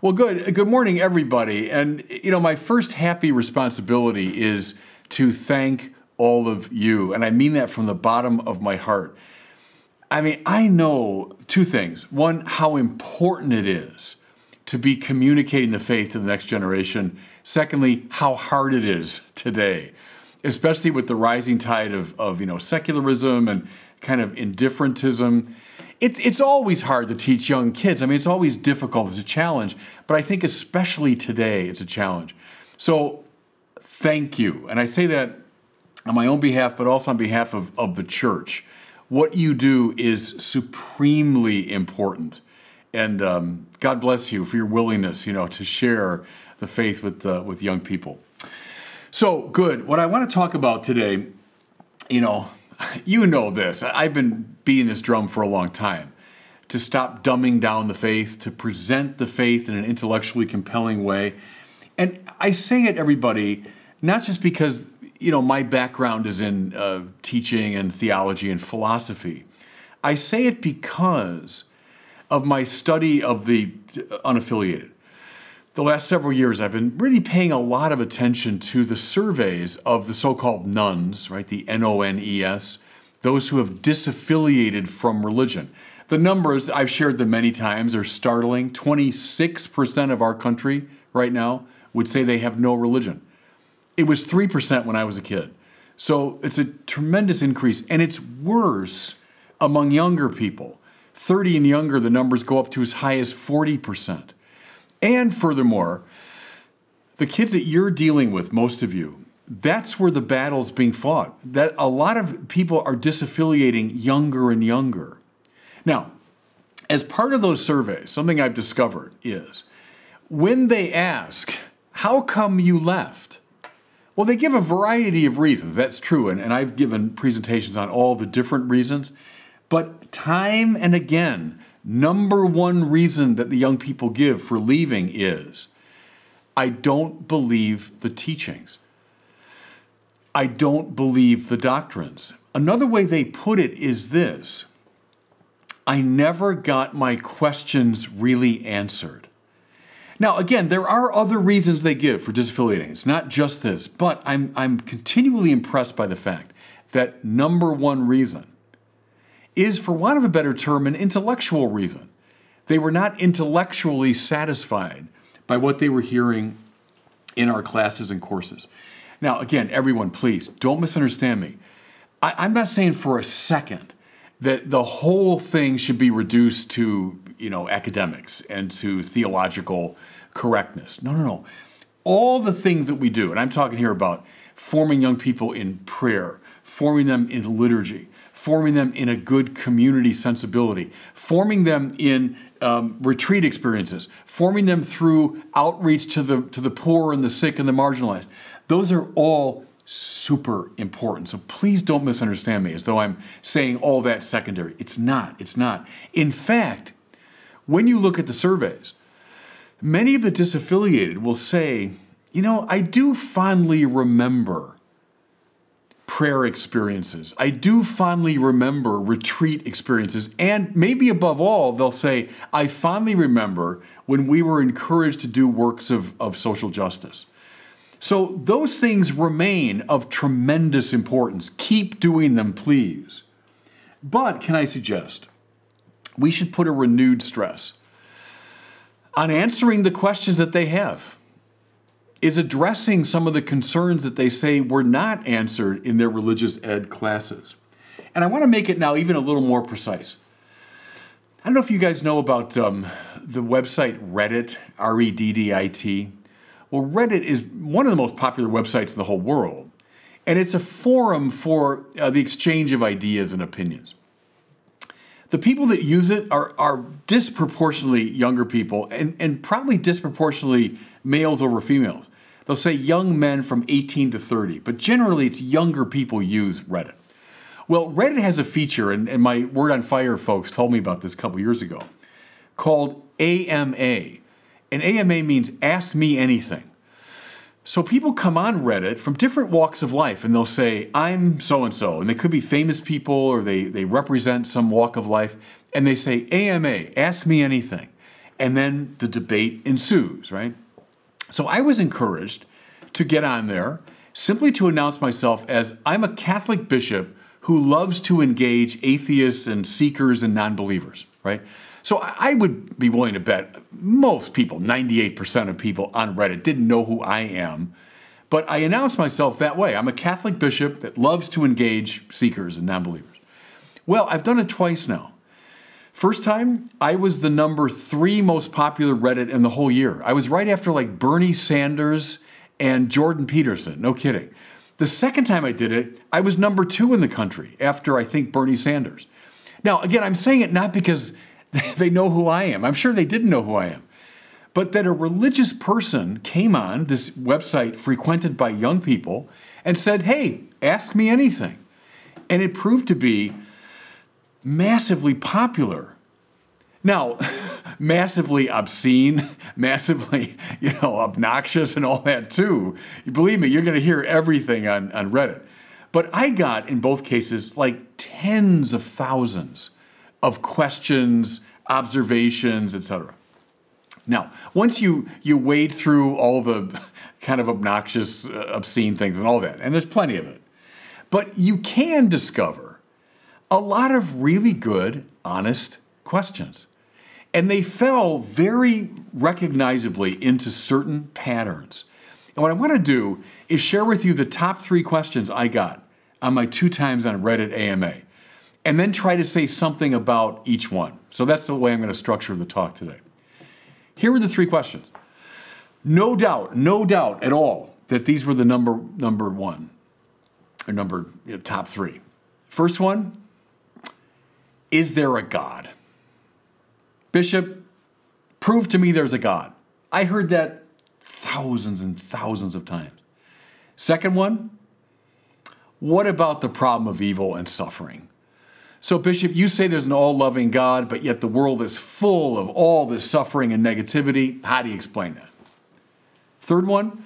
Well, good morning, everybody. And, my first happy responsibility is to thank all of you. And I mean that from the bottom of my heart. I know two things. One, how important it is to be communicating the faith to the next generation. Secondly, how hard it is today, especially with the rising tide of secularism and kind of indifferentism. It's always hard to teach young kids. It's always difficult. It's a challenge. But I think especially today, it's a challenge. So thank you. And I say that on my own behalf, but also on behalf of the church. What you do is supremely important. And God bless you for your willingness, to share the faith with young people. So good. What I want to talk about today, you know this. I've been beating this drum for a long time. To stop dumbing down the faith, to present the faith in an intellectually compelling way. And I say it, everybody, not just because, my background is in teaching and theology and philosophy. I say it because of my study of the unaffiliated. The last several years, I've been really paying a lot of attention to the surveys of the so-called nones, right? The N-O-N-E-S, those who have disaffiliated from religion. The numbers, I've shared them many times, are startling. 26% of our country right now would say they have no religion. It was 3% when I was a kid. So it's a tremendous increase, and it's worse among younger people. 30 and younger, the numbers go up to as high as 40%. And furthermore, the kids that you're dealing with, most of you, that's where the battle's being fought. That a lot of people are disaffiliating younger and younger. Now, as part of those surveys, something I've discovered is when they ask, how come you left? Well, they give a variety of reasons. That's true. And I've given presentations on all the different reasons. But time and again, number one reason that the young people give for leaving is, I don't believe the teachings. I don't believe the doctrines. Another way they put it is this: I never got my questions really answered. Now, again, there are other reasons they give for disaffiliating. It's not just this, but I'm continually impressed by the fact that number one reason is, for want of a better term, an intellectual reason. They were not intellectually satisfied by what they were hearing in our classes and courses. Now, again, everyone, please, don't misunderstand me. I'm not saying for a second that the whole thing should be reduced to, academics and to theological correctness. No. All the things that we do, and I'm talking here about forming young people in prayer, forming them in liturgy, forming them in a good community sensibility, forming them in retreat experiences, forming them through outreach to the poor and the sick and the marginalized. Those are all super important. So please don't misunderstand me as though I'm saying all that secondary. It's not. In fact, when you look at the surveys, many of the disaffiliated will say, I do fondly remember prayer experiences. I do fondly remember retreat experiences. And maybe above all, they'll say, I fondly remember when we were encouraged to do works of social justice. So those things remain of tremendous importance. Keep doing them, please. But can I suggest we should put a renewed stress on answering the questions that they have, is addressing some of the concerns that they say were not answered in their religious ed classes. And I want to make it now even a little more precise. I don't know if you guys know about the website Reddit, R-E-D-D-I-T. Well, Reddit is one of the most popular websites in the whole world, and it's a forum for the exchange of ideas and opinions. The people that use it are disproportionately younger people and probably disproportionately males over females. They'll say young men from 18 to 30, but generally it's younger people use Reddit. Well, Reddit has a feature, and my Word on Fire folks told me about this a couple years ago, called AMA. And AMA means Ask Me Anything. So people come on Reddit from different walks of life, and they'll say, I'm so-and-so, and they could be famous people, or they represent some walk of life, and they say, AMA, ask me anything. and then the debate ensues, right? So I was encouraged to get on there simply to announce myself as I'm a Catholic bishop who loves to engage atheists and seekers and non-believers, right? So I would be willing to bet most people, 98% of people on Reddit, didn't know who I am. But I announced myself that way. I'm a Catholic bishop that loves to engage seekers and non-believers. Well, I've done it twice now. First time, I was the number 3 most popular Reddit in the whole year. I was right after like Bernie Sanders and Jordan Peterson, no kidding. The second time I did it, I was number 2 in the country after, I think, Bernie Sanders. Now, again, I'm saying it not because they know who I am. I'm sure they didn't know who I am. But that a religious person came on this website frequented by young people and said, hey, ask me anything. And it proved to be massively popular. Now, massively obscene, massively, obnoxious and all that too. Believe me, you're going to hear everything on Reddit. But I got, in both cases, like tens of thousands of questions, observations, etc. Now, once you wade through all the kind of obnoxious, obscene things and all that, and there's plenty of it, but you can discover a lot of really good, honest questions. And they fell very recognizably into certain patterns. And what I want to do is share with you the top 3 questions I got on my 2 times on Reddit AMA, and then try to say something about each one. So that's the way I'm going to structure the talk today. Here were the 3 questions. No doubt at all that these were the number 1, or top 3. First one, is there a God? Bishop, prove to me there's a God. I heard that thousands and thousands of times. Second one, what about the problem of evil and suffering? So, Bishop, you say there's an all-loving God, but yet the world is full of all this suffering and negativity. How do you explain that? Third one,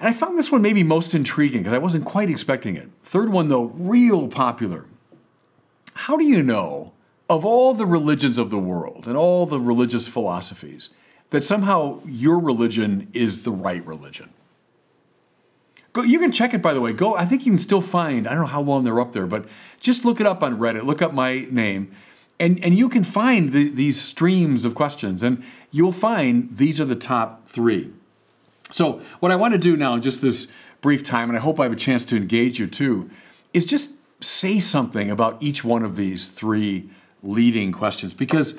and I found this one maybe most intriguing because I wasn't quite expecting it. Third one, though, real popular. How do you know, of all the religions of the world and all the religious philosophies, that somehow your religion is the right religion? You can check it, by the way. I think you can still find, I don't know how long they're up there, but just look it up on Reddit. Look up my name, and you can find these streams of questions, and you'll find these are the top 3. So what I want to do now in just this brief time, and I hope I have a chance to engage you too, is just say something about each one of these 3 leading questions, because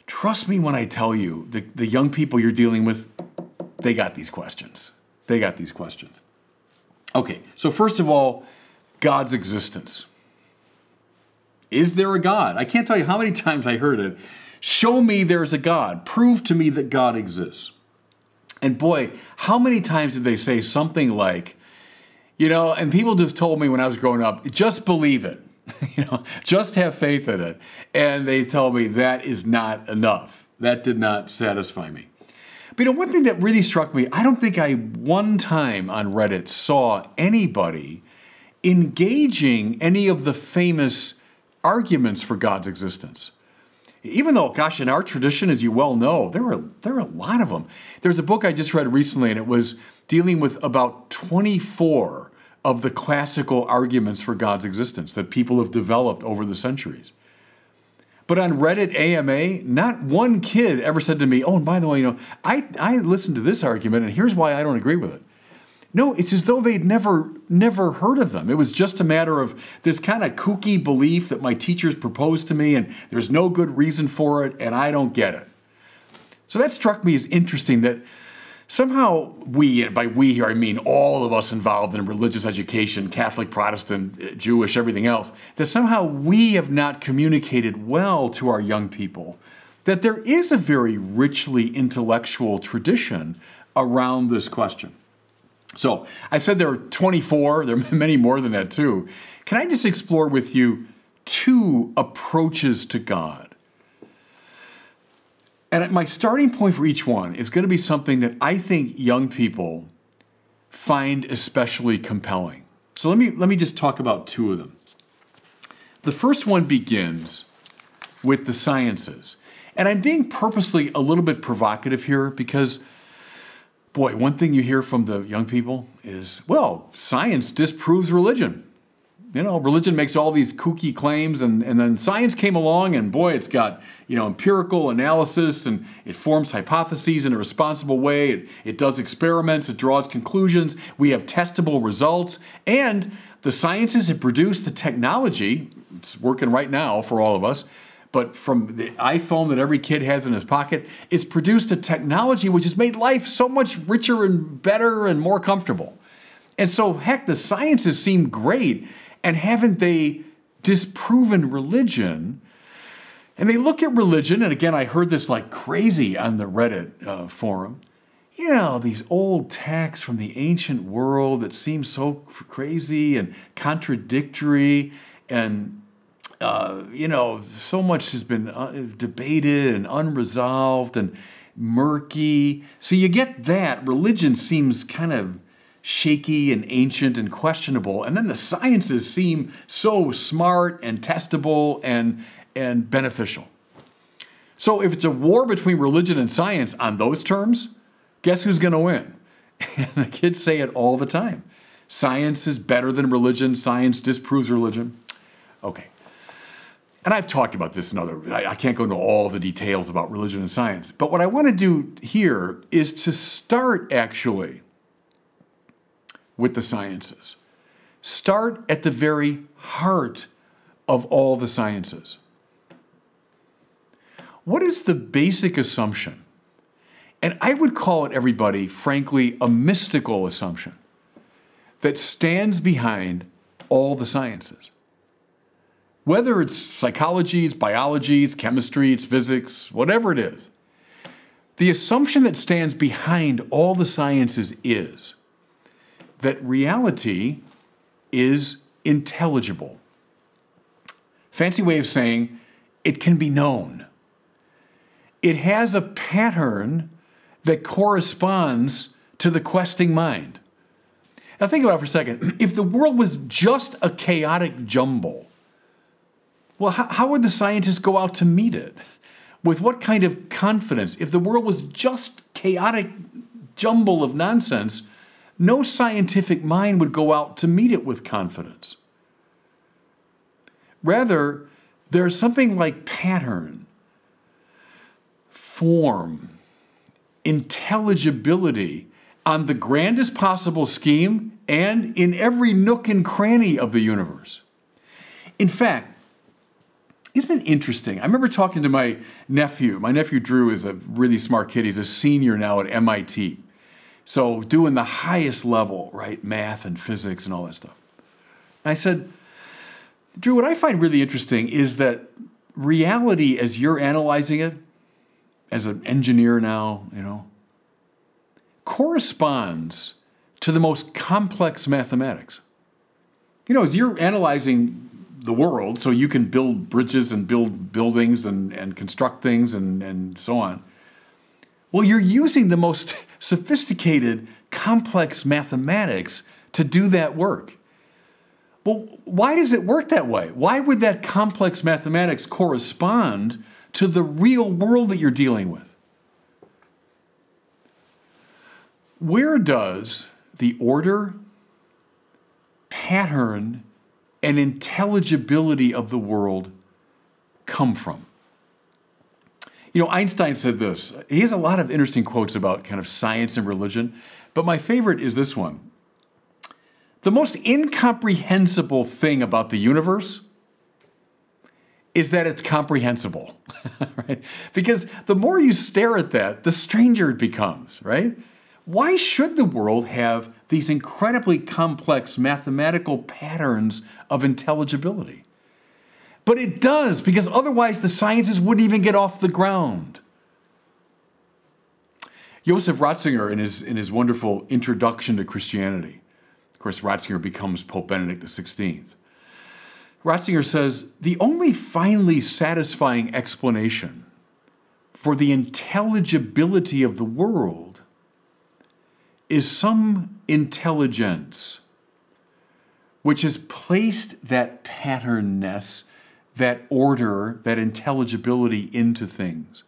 trust me when I tell you, the young people you're dealing with, they got these questions. They got these questions. Okay, so first of all, God's existence. Is there a God? I can't tell you how many times I heard it. Show me there's a God. Prove to me that God exists. And boy, how many times did they say something like, and people just told me when I was growing up, just believe it. Just have faith in it. And they told me that is not enough. That did not satisfy me. But one thing that really struck me, I don't think I one time on Reddit saw anybody engaging any of the famous arguments for God's existence. Even though, gosh, in our tradition, as you well know, there are a lot of them. There's a book I just read recently, and it was dealing with about 24 of the classical arguments for God's existence that people have developed over the centuries. But on Reddit AMA, not one kid ever said to me, oh, and by the way, I listened to this argument, and here's why I don't agree with it. No, it's as though they'd never heard of them. It was just a matter of this kind of kooky belief that my teachers proposed to me, and there's no good reason for it, and I don't get it. So that struck me as interesting that somehow we, and by we here I mean all of us involved in religious education, Catholic, Protestant, Jewish, everything else, that somehow we have not communicated well to our young people that there is a very richly intellectual tradition around this question. So I said there are 24, there are many more than that too. Can I just explore with you 2 approaches to God? And my starting point for each one is going to be something that I think young people find especially compelling. So let me just talk about 2 of them. The first one begins with the sciences. And I'm being purposely a little bit provocative here because, boy, one thing you hear from the young people is, well, science disproves religion. You know, religion makes all these kooky claims, and then science came along, and boy, it's got, empirical analysis, and it forms hypotheses in a responsible way. It does experiments, it draws conclusions. We have testable results, and the sciences have produced the technology. It's working right now for all of us. But from the iPhone that every kid has in his pocket, it's produced a technology which has made life so much richer and better and more comfortable. And so, heck, the sciences seem great. And haven't they disproven religion? And they look at religion, and again, I heard this like crazy on the Reddit forum. These old texts from the ancient world that seem so crazy and contradictory, and so much has been debated and unresolved and murky. So you get that. Religion seems kind of shaky and ancient and questionable. And then the sciences seem so smart and testable and beneficial. So if it's a war between religion and science on those terms, guess who's going to win? And the kids say it all the time. Science is better than religion. Science disproves religion. Okay. And I've talked about this I can't go into all the details about religion and science. But what I want to do here is to start actually with the sciences. Start at the very heart of all the sciences. What is the basic assumption? And I would call it, everybody, frankly, a mystical assumption that stands behind all the sciences. Whether it's psychology, it's biology, it's chemistry, it's physics, whatever it is, the assumption that stands behind all the sciences is that reality is intelligible. Fancy way of saying it can be known. It has a pattern that corresponds to the questing mind. Now think about it for a second. If the world was just a chaotic jumble, well, how would the scientists go out to meet it? With what kind of confidence? If the world was just chaotic jumble of nonsense, no scientific mind would go out to meet it with confidence. Rather, there's something like pattern, form, intelligibility on the grandest possible scheme and in every nook and cranny of the universe. In fact, isn't it interesting? I remember talking to my nephew. My nephew Drew is a really smart kid. He's a senior now at MIT. So doing the highest level, right, math and physics and all that stuff. And I said, Drew, what I find really interesting is that reality, as you're analyzing it, as an engineer now, corresponds to the most complex mathematics. As you're analyzing the world, so you can build bridges and build buildings and construct things and so on. Well, you're using the most sophisticated, complex mathematics to do that work. Well, why does it work that way? Why would that complex mathematics correspond to the real world that you're dealing with? Where does the order, pattern, and intelligibility of the world come from? Einstein said this. He has a lot of interesting quotes about kind of science and religion, but my favorite is this one. The most incomprehensible thing about the universe is that it's comprehensible, right? Because the more you stare at that, the stranger it becomes, right? Why should the world have these incredibly complex mathematical patterns of intelligibility? But it does, because otherwise the sciences wouldn't even get off the ground. Joseph Ratzinger, in his wonderful Introduction to Christianity, of course, Ratzinger becomes Pope Benedict XVI. Ratzinger says, the only finally satisfying explanation for the intelligibility of the world is some intelligence which has placed that patternness, that order, that intelligibility into things.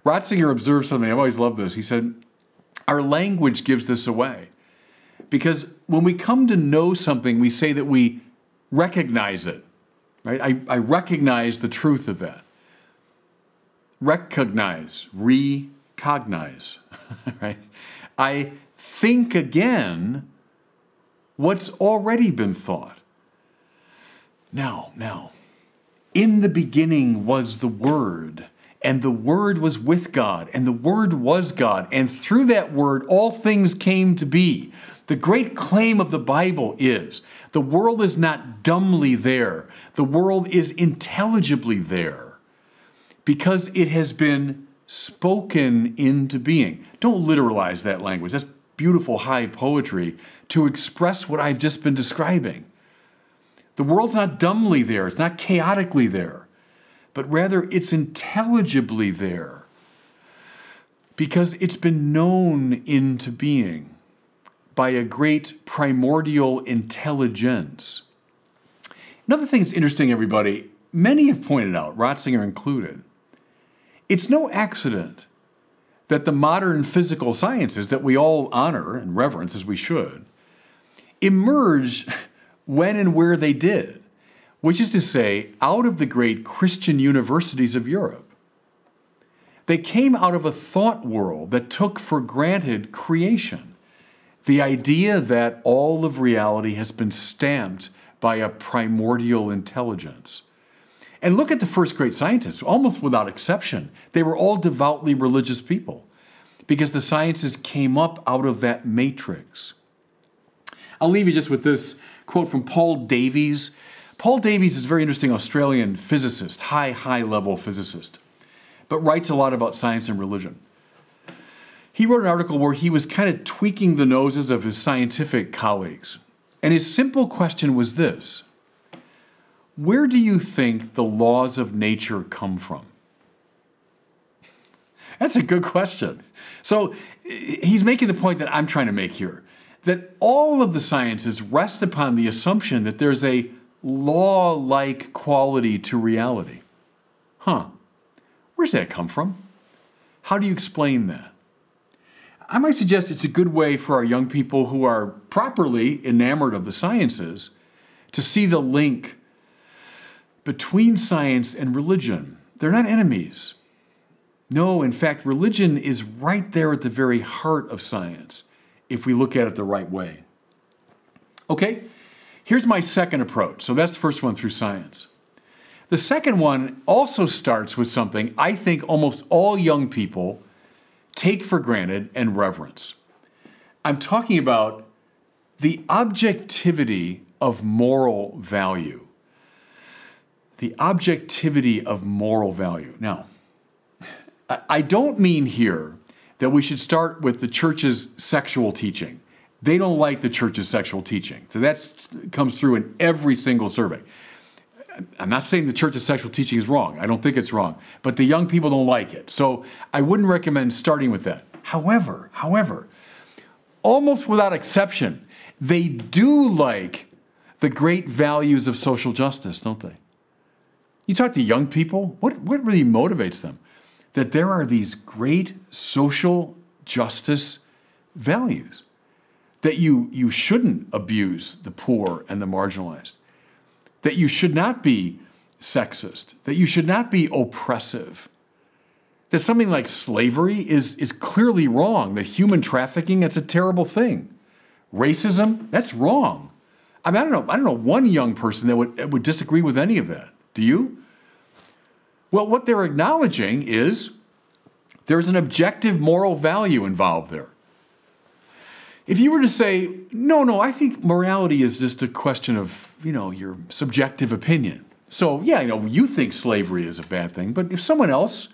Ratzinger observed something. I've always loved this. He said, our language gives this away. Because when we come to know something, we say that we recognize it. Right? I recognize the truth of that. Recognize, recognize. Right? I think again what's already been thought. Now, in the beginning was the Word, and the Word was with God, and the Word was God, and through that Word all things came to be. The great claim of the Bible is the world is not dumbly there. The world is intelligibly there because it has been spoken into being. Don't literalize that language. That's beautiful high poetry to express what I've just been describing. The world's not dumbly there. It's not chaotically there, but rather it's intelligibly there because it's been known into being by a great primordial intelligence. Another thing that's interesting, everybody, many have pointed out, Ratzinger included, it's no accident that the modern physical sciences that we all honor and reverence as we should, emerged when and where they did, which is to say, out of the great Christian universities of Europe. They came out of a thought world that took for granted creation. The idea that all of reality has been stamped by a primordial intelligence. And look at the first great scientists, almost without exception. They were all devoutly religious people because the sciences came up out of that matrix. I'll leave you just with this quote from Paul Davies. Paul Davies is a very interesting Australian physicist, high-level physicist, but writes a lot about science and religion. He wrote an article where he was kind of tweaking the noses of his scientific colleagues. And his simple question was this: where do you think the laws of nature come from? That's a good question. So he's making the point that I'm trying to make here, that all of the sciences rest upon the assumption that there's a law-like quality to reality. Where's that come from? How do you explain that? I might suggest it's a good way for our young people who are properly enamored of the sciences to see the link between science and religion. They're not enemies. No, in fact, religion is right there at the very heart of science if we look at it the right way. Okay, here's my second approach. So that's the first one through science. The second one also starts with something I think almost all young people take for granted and reverence. I'm talking about the objectivity of moral value. The objectivity of moral value. Now, I don't mean here that we should start with the church's sexual teaching. They don't like the church's sexual teaching. So that comes through in every single survey. I'm not saying the church's sexual teaching is wrong. I don't think it's wrong. But the young people don't like it. So I wouldn't recommend starting with that. However, almost without exception, they do like the great values of social justice, don't they? You talk to young people, what really motivates them? That there are these great social justice values. That you shouldn't abuse the poor and the marginalized. That you should not be sexist, that you should not be oppressive, that something like slavery is clearly wrong, that human trafficking, that's a terrible thing. Racism, that's wrong. I mean, I don't know one young person that would disagree with any of that. Do you? Well, what they're acknowledging is there's an objective moral value involved there. If you were to say, no, I think morality is just a question of, your subjective opinion. So, yeah, you think slavery is a bad thing, but if someone else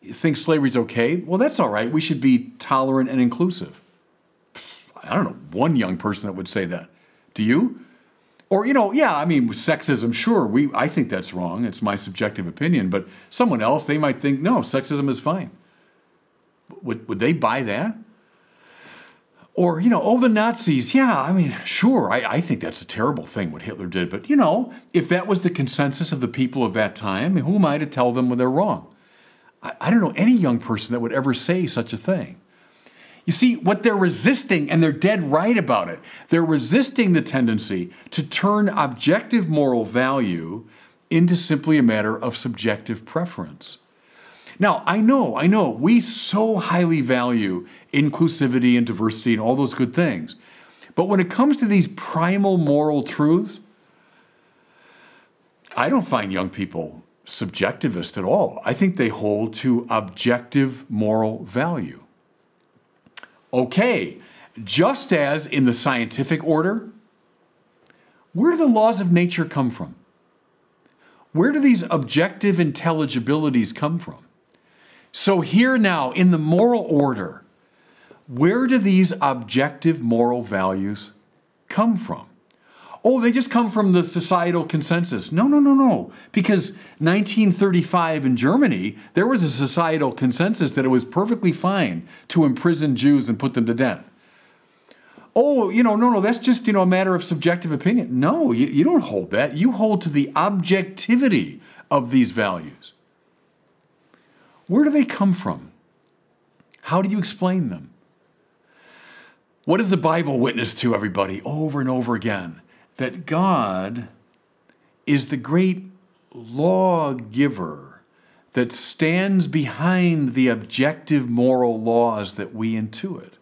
thinks slavery is okay, well, that's all right. We should be tolerant and inclusive. I don't know one young person that would say that. Do you? Or, sexism, sure, I think that's wrong. It's my subjective opinion. But someone else, they might think, no, sexism is fine. Would they buy that? Or, the Nazis, sure, I think that's a terrible thing what Hitler did. But, if that was the consensus of the people of that time, who am I to tell them when they're wrong? I don't know any young person that would ever say such a thing. You see, what they're resisting, and they're dead right about it, they're resisting the tendency to turn objective moral value into simply a matter of subjective preference. Now, I know, we so highly value inclusivity and diversity and all those good things. But when it comes to these primal moral truths, I don't find young people subjectivist at all. I think they hold to objective moral value. Okay, just as in the scientific order, where do the laws of nature come from? Where do these objective intelligibilities come from? So here now, in the moral order, where do these objective moral values come from? Oh, they just come from the societal consensus. No. Because 1935 in Germany, there was a societal consensus that it was perfectly fine to imprison Jews and put them to death. Oh, no, that's just, a matter of subjective opinion. No, you don't hold that. You hold to the objectivity of these values. Where do they come from? How do you explain them? What does the Bible witness to, everybody, over and over again? That God is the great lawgiver that stands behind the objective moral laws that we intuit.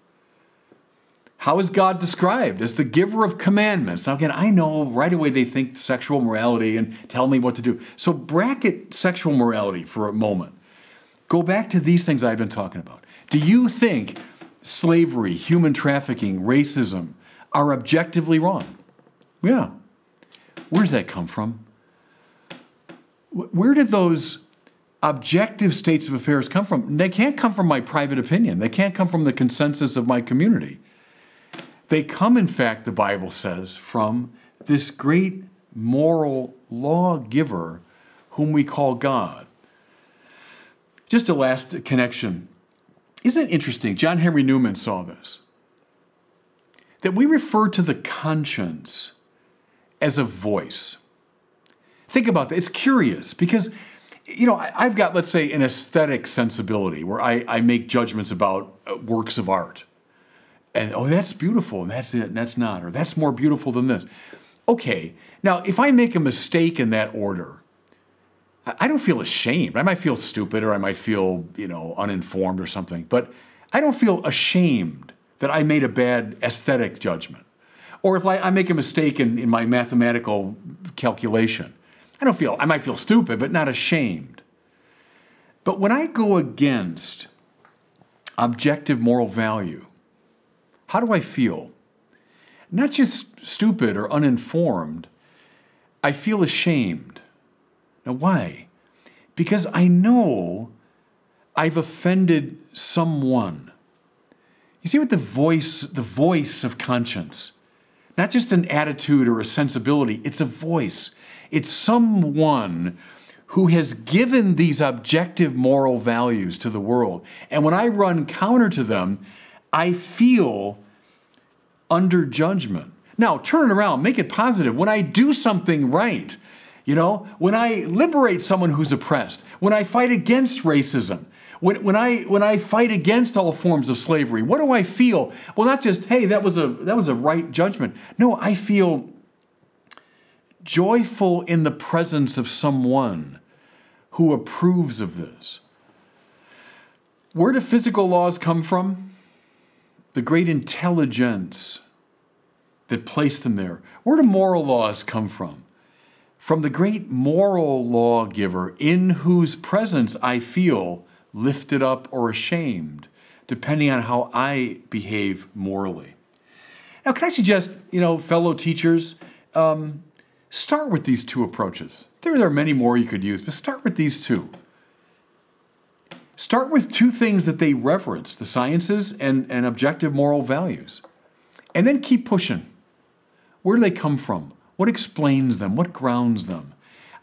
How is God described? As the giver of commandments. Now again, I know right away they think sexual morality and tell me what to do. So bracket sexual morality for a moment. Go back to these things I've been talking about. Do you think slavery, human trafficking, racism are objectively wrong? Yeah. Where does that come from? Where did those objective states of affairs come from? They can't come from my private opinion. They can't come from the consensus of my community. They come, in fact, the Bible says, from this great moral lawgiver whom we call God. Just a last connection. Isn't it interesting? John Henry Newman saw this. That we refer to the conscience as a voice. Think about that. It's curious because, I've got, let's say, an aesthetic sensibility where I make judgments about works of art. And, that's beautiful, and that's it, and that's not, or that's more beautiful than this. Okay, now, if I make a mistake in that order, I don't feel ashamed. I might feel stupid, or I might feel, uninformed or something, but I don't feel ashamed that I made a bad aesthetic judgment. Or if I make a mistake in my mathematical calculation, I might feel stupid, but not ashamed. But when I go against objective moral value, how do I feel? Not just stupid or uninformed, I feel ashamed. Now why? Because I know I've offended someone. You see what the voice of conscience, not just an attitude or a sensibility, it's a voice. It's someone who has given these objective moral values to the world. And when I run counter to them, I feel under judgment. Now, turn it around, make it positive. When I do something right, when I liberate someone who's oppressed, when I fight against racism, when I fight against all forms of slavery, what do I feel? Well, not just, hey, that was a right judgment. No, I feel joyful in the presence of someone who approves of this. Where do physical laws come from? The great intelligence that placed them there. Where do moral laws come from? From the great moral lawgiver in whose presence I feel lifted up or ashamed, depending on how I behave morally. Now, can I suggest, fellow teachers, start with these two approaches. There are many more you could use, but start with these two. Start with two things that they reverence, the sciences and objective moral values. And then keep pushing. Where do they come from? What explains them? What grounds them?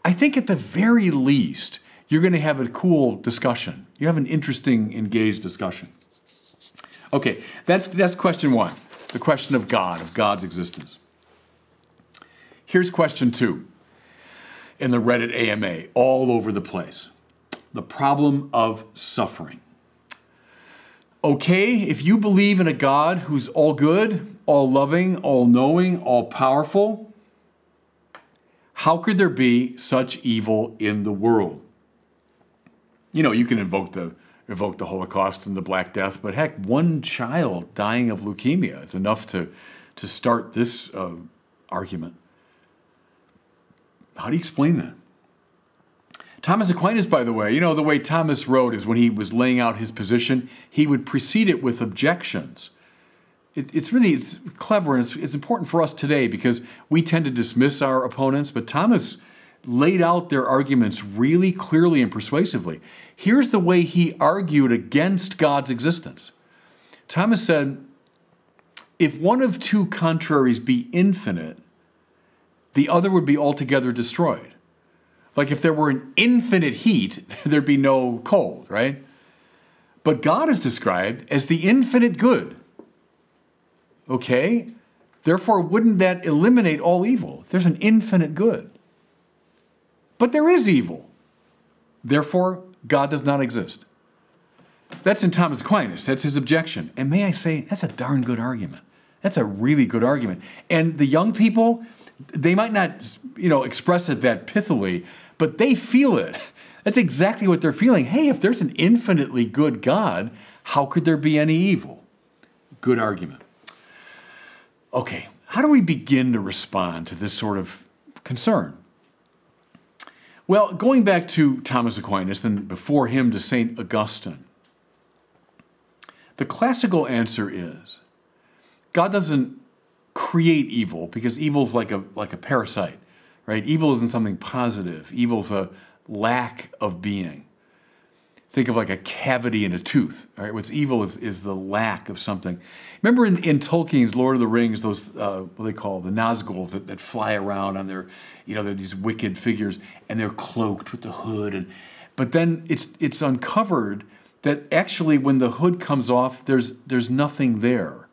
I think at the very least, you're going to have a cool discussion. You have an interesting, engaged discussion. Okay, that's question one, the question of God, of God's existence. Here's question two in the Reddit AMA, all over the place. the problem of suffering. Okay, if you believe in a God who's all good, all loving, all knowing, all powerful, how could there be such evil in the world? You know, you can invoke the Holocaust and the Black Death, but heck, one child dying of leukemia is enough to start this argument. How do you explain that? Thomas Aquinas, by the way, you know, the way Thomas wrote is when he was laying out his position, he would precede it with objections. It's clever, and it's important for us today because we tend to dismiss our opponents, but Thomas laid out their arguments really clearly and persuasively. Here's the way he argued against God's existence. Thomas said, if one of two contraries be infinite, the other would be altogether destroyed. Like if there were an infinite heat, there'd be no cold, right? But God is described as the infinite good. Okay? Therefore, wouldn't that eliminate all evil? There's an infinite good. But there is evil. Therefore, God does not exist. That's in Thomas Aquinas. That's his objection. And may I say, that's a darn good argument. That's a really good argument. And the young people, they might not, express it that pithily, but they feel it. That's exactly what they're feeling. Hey, if there's an infinitely good God, how could there be any evil? Good argument. Okay, how do we begin to respond to this sort of concern? Well, going back to Thomas Aquinas and before him to St. Augustine, the classical answer is God doesn't create evil because evil's like a parasite, right? Evil isn't something positive. Evil's a lack of being. Think of like a cavity in a tooth, right? What's evil is the lack of something. Remember in Tolkien's Lord of the Rings, those, what they call the Nazguls that fly around on their, they're these wicked figures, and they're cloaked with the hood. But then it's uncovered that actually when the hood comes off, there's nothing there.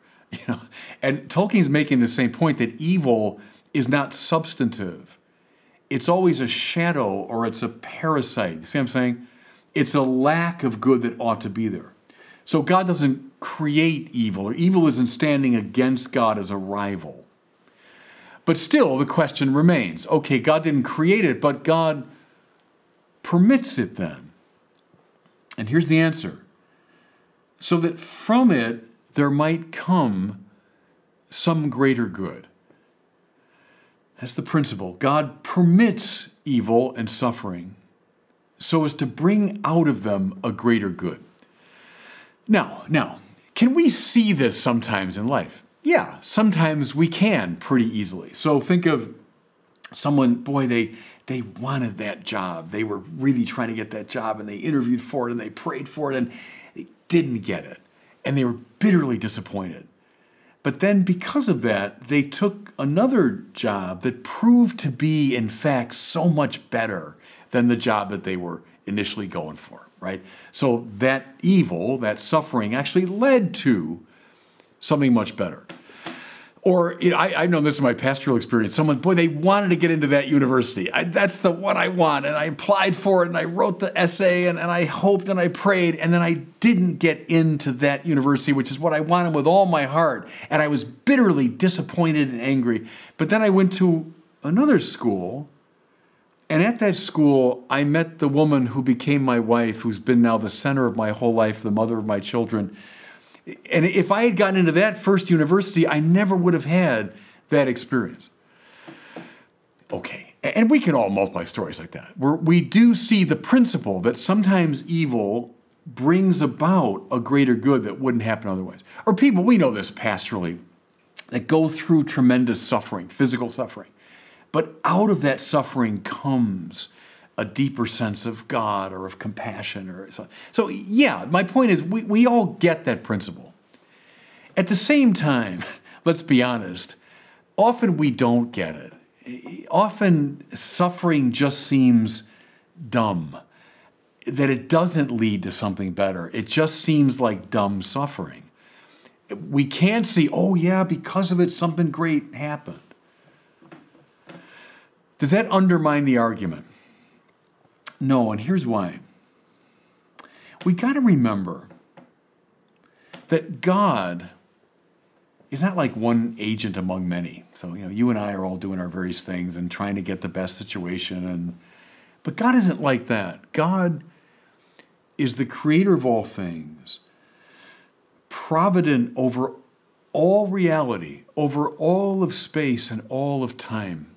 And Tolkien's making the same point that evil is not substantive. It's always a shadow or it's a parasite. You see what I'm saying? It's a lack of good that ought to be there. So God doesn't create evil, or evil isn't standing against God as a rival. But still, the question remains, okay, God didn't create it, but God permits it then. And here's the answer. So that from it, there might come some greater good. That's the principle. God permits evil and suffering so as to bring out of them a greater good. Now, can we see this sometimes in life? Yeah, sometimes we can pretty easily. So think of someone, boy, they wanted that job. They were really trying to get that job, and they interviewed for it, and they prayed for it, and they didn't get it. And they were bitterly disappointed. But then because of that, they took another job that proved to be, in fact, so much better than the job that they were initially going for, right? So that evil, that suffering, actually led to something much better. Or I've known this in my pastoral experience. Someone, boy, they wanted to get into that university. That's the one I want. And I applied for it, and I wrote the essay, and I hoped and I prayed, and then I didn't get into that university, which is what I wanted with all my heart. And I was bitterly disappointed and angry. But then I went to another school, and at that school, I met the woman who became my wife, who's been now the center of my whole life, the mother of my children. And if I had gotten into that first university, I never would have had that experience. Okay, and we can all multiply stories like that, where we do see the principle that sometimes evil brings about a greater good that wouldn't happen otherwise. Or people, we know this pastorally, that go through tremendous suffering, physical suffering. But out of that suffering comes a deeper sense of God or of compassion. So yeah, my point is we all get that principle. At the same time, let's be honest, often we don't get it. Often suffering just seems dumb, that it doesn't lead to something better. It just seems like dumb suffering. We can't see, oh yeah, because of it, something great happened. Does that undermine the argument? No, and here's why. we got to remember that God is not like one agent among many. So, you and I are all doing our various things and trying to get the best situation. But God isn't like that. God is the creator of all things, provident over all reality, over all of space and all of time.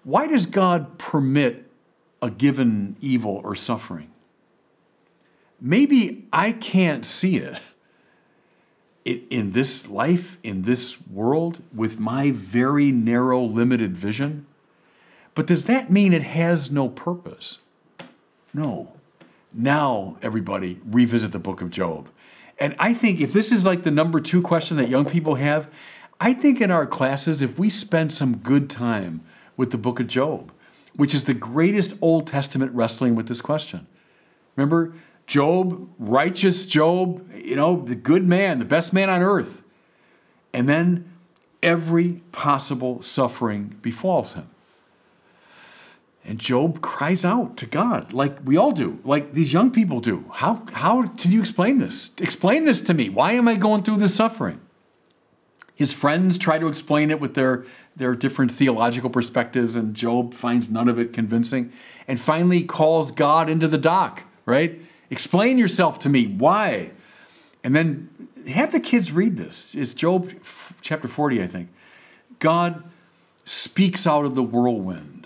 Why does God permit a given evil or suffering? Maybe I can't see it in this life, in this world, with my very narrow, limited vision. But does that mean it has no purpose? No. Now, everybody, revisit the book of Job. And I think if this is like the number 2 question that young people have, I think in our classes, if we spend some good time with the book of Job, which is the greatest Old Testament wrestling with this question. Remember, Job, righteous Job, the good man, the best man on earth. And then every possible suffering befalls him. And Job cries out to God, like we all do, like these young people do. How did you explain this? Explain this to me. Why am I going through this suffering? His friends try to explain it with their different theological perspectives, and Job finds none of it convincing. And finally calls God into the dock, right? Explain yourself to me. Why? And then have the kids read this. It's Job chapter 40, I think. God speaks out of the whirlwind.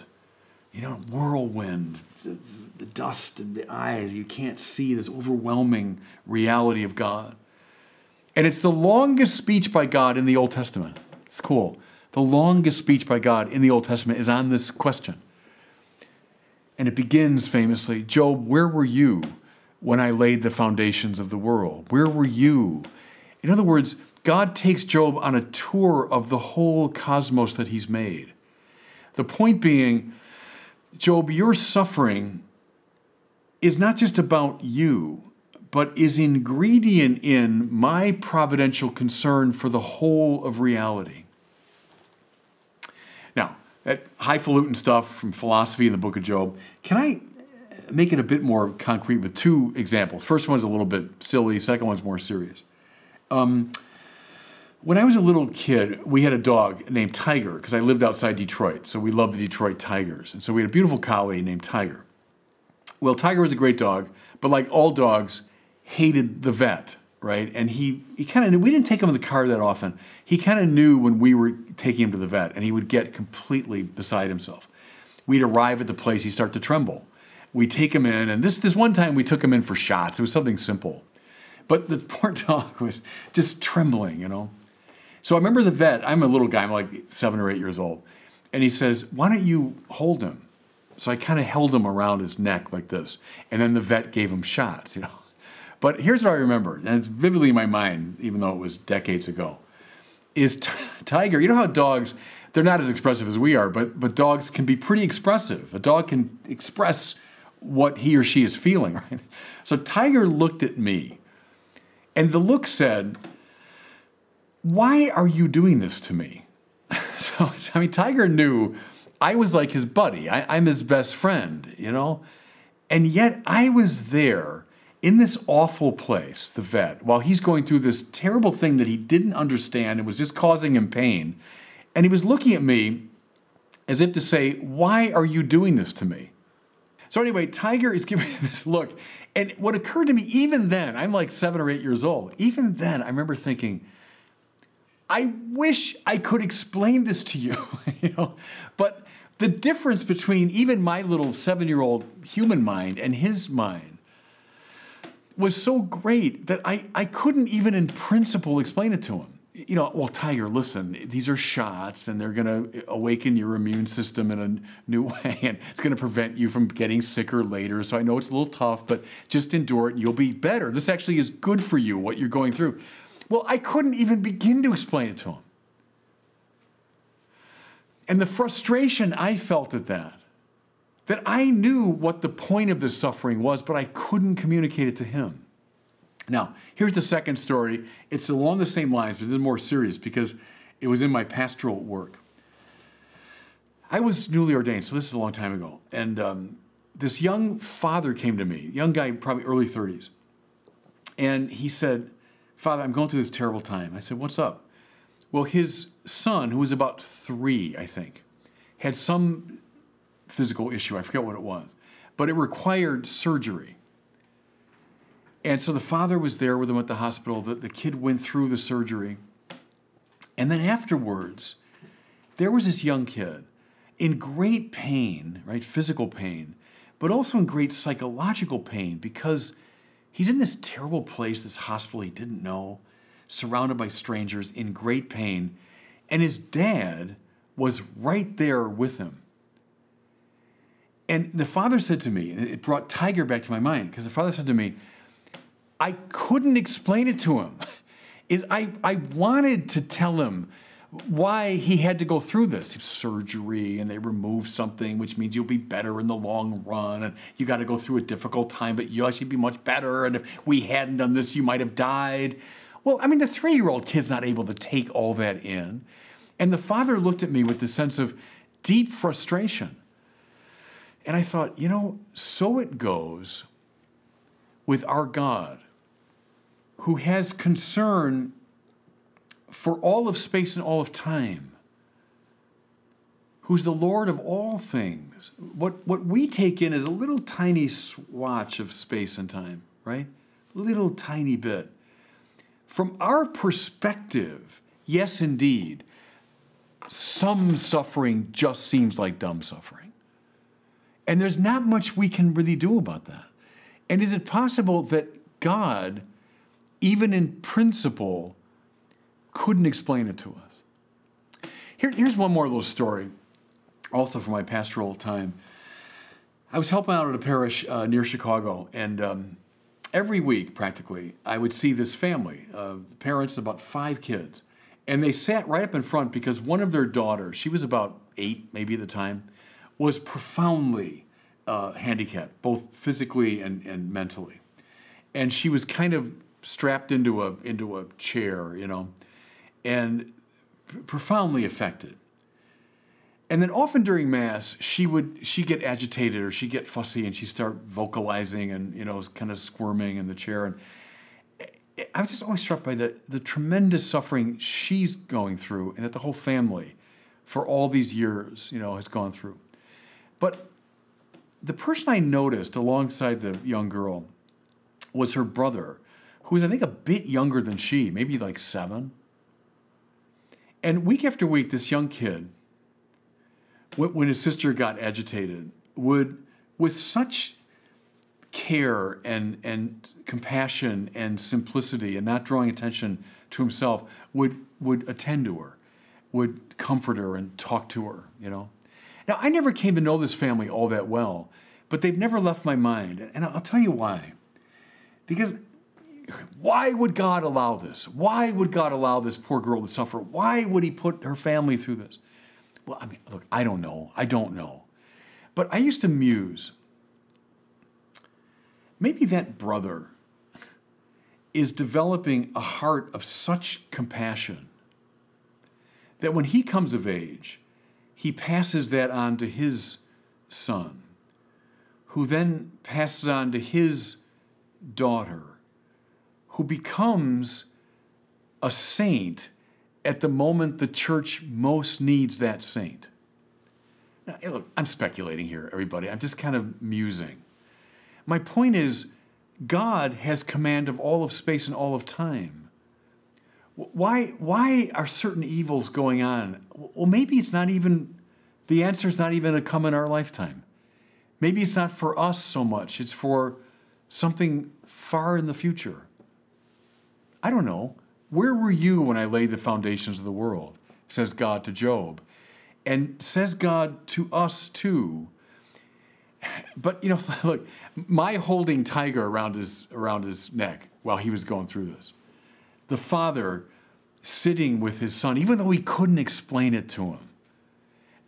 Whirlwind, the dust and the eyes. You can't see this overwhelming reality of God. And it's the longest speech by God in the Old Testament. It's cool. The longest speech by God in the Old Testament is on this question. And it begins famously, Job, where were you when I laid the foundations of the world? Where were you? In other words, God takes Job on a tour of the whole cosmos that he's made. The point being, Job, your suffering is not just about you, but is ingredient in my providential concern for the whole of reality. Now, that highfalutin stuff from philosophy in the book of Job, can I make it a bit more concrete with 2 examples? First one's a little bit silly, second one's more serious. When I was a little kid, we had a dog named Tiger, because I lived outside Detroit, so we loved the Detroit Tigers. And so we had a beautiful collie named Tiger. Well, Tiger was a great dog, but like all dogs, hated the vet, right? And he kind of knew, we didn't take him in the car that often. He kind of knew when we were taking him to the vet, and he would get completely beside himself. We'd arrive at the place, he'd start to tremble. We'd take him in, and this one time we took him in for shots. It was something simple. But the poor dog was just trembling, So I remember the vet, I'm a little guy, I'm like 7 or 8 years old, and he says, why don't you hold him? So I kind of held him around his neck like this, and then the vet gave him shots, But here's what I remember, and it's vividly in my mind, even though it was decades ago, is Tiger, how dogs, they're not as expressive as we are, but dogs can be pretty expressive. A dog can express what he or she is feeling, right? So Tiger looked at me, and the look said, why are you doing this to me? So, Tiger knew I was like his buddy. I'm his best friend, And yet I was there in this awful place, the vet, while he's going through this terrible thing that he didn't understand and was just causing him pain. And he was looking at me as if to say, why are you doing this to me? So anyway, Tiger is giving me this look. And what occurred to me, even then, I'm like 7 or 8 years old. Even then, I remember thinking, I wish I could explain this to you, But the difference between even my little 7-year-old human mind and his mind was so great that I couldn't even in principle explain it to him. Well, Tiger, listen, these are shots and they're going to awaken your immune system in a new way and it's going to prevent you from getting sicker later. So I know it's a little tough, but just endure it and you'll be better. This actually is good for you, what you're going through. Well, I couldn't even begin to explain it to him. And the frustration I felt at that I knew what the point of this suffering was, but I couldn't communicate it to him. Now, here's the second story. It's along the same lines, but it's more serious because it was in my pastoral work. I was newly ordained, so this is a long time ago. And this young father came to me, young guy, probably early 30s. And he said, Father, I'm going through this terrible time. I said, what's up? Well, his son, who was about 3, I think, had some physical issue. I forget what it was. But it required surgery. And so the father was there with him at the hospital. The kid went through the surgery. And then afterwards, there was this young kid in great pain, right, physical pain, but also in great psychological pain because he's in this terrible place, this hospital he didn't know, surrounded by strangers, in great pain. And his dad was right there with him. And the father said to me, it brought Tiger back to my mind, because the father said to me, I couldn't explain it to him. I wanted to tell him why he had to go through this surgery, and they remove something, which means you'll be better in the long run, and you got to go through a difficult time, but you'll actually be much better, and if we hadn't done this, you might have died. Well, I mean, the 3-year-old kid's not able to take all that in. And the father looked at me with the sense of deep frustration. And I thought, so it goes with our God, who has concern for all of space and all of time, who's the Lord of all things. What we take in is a little tiny swatch of space and time, right? Little tiny bit. From our perspective, yes, indeed, some suffering just seems like dumb suffering. And there's not much we can really do about that. And is it possible that God, even in principle, couldn't explain it to us? Here's one more little story, also from my pastoral time. I was helping out at a parish near Chicago, and every week, practically, I would see this family, the parents, about 5 kids. And they sat right up in front because one of their daughters, she was about 8 maybe at the time, was profoundly handicapped, both physically and mentally. And she was kind of strapped into a chair, and profoundly affected. And then often during Mass, she'd get agitated or she'd get fussy and she'd start vocalizing and, kind of squirming in the chair. And I was just always struck by the tremendous suffering she's going through and that the whole family for all these years, has gone through. But the person I noticed alongside the young girl was her brother, who was, I think, a bit younger than she, maybe like 7. And week after week, this young kid, when his sister got agitated, would, with such care and compassion and simplicity and not drawing attention to himself, would attend to her, would comfort her and talk to her, Now, I never came to know this family all that well, but they've never left my mind. And I'll tell you why. Because why would God allow this? Why would God allow this poor girl to suffer? Why would he put her family through this? Well, I mean, look, I don't know. But I used to muse. Maybe that brother is developing a heart of such compassion that when he comes of age, he passes that on to his son, who then passes on to his daughter, who becomes a saint at the moment the church most needs that saint. Now, look, I'm speculating here, everybody. I'm just kind of musing. My point is, God has command of all of space and all of time. Why are certain evils going on? Well, maybe it's not even, the answer's not even to come in our lifetime. Maybe it's not for us so much. It's for something far in the future. I don't know. Where were you when I laid the foundations of the world? Says God to Job. And says God to us too. But, look, my holding Tiger around his neck while he was going through this. The father sitting with his son, even though he couldn't explain it to him.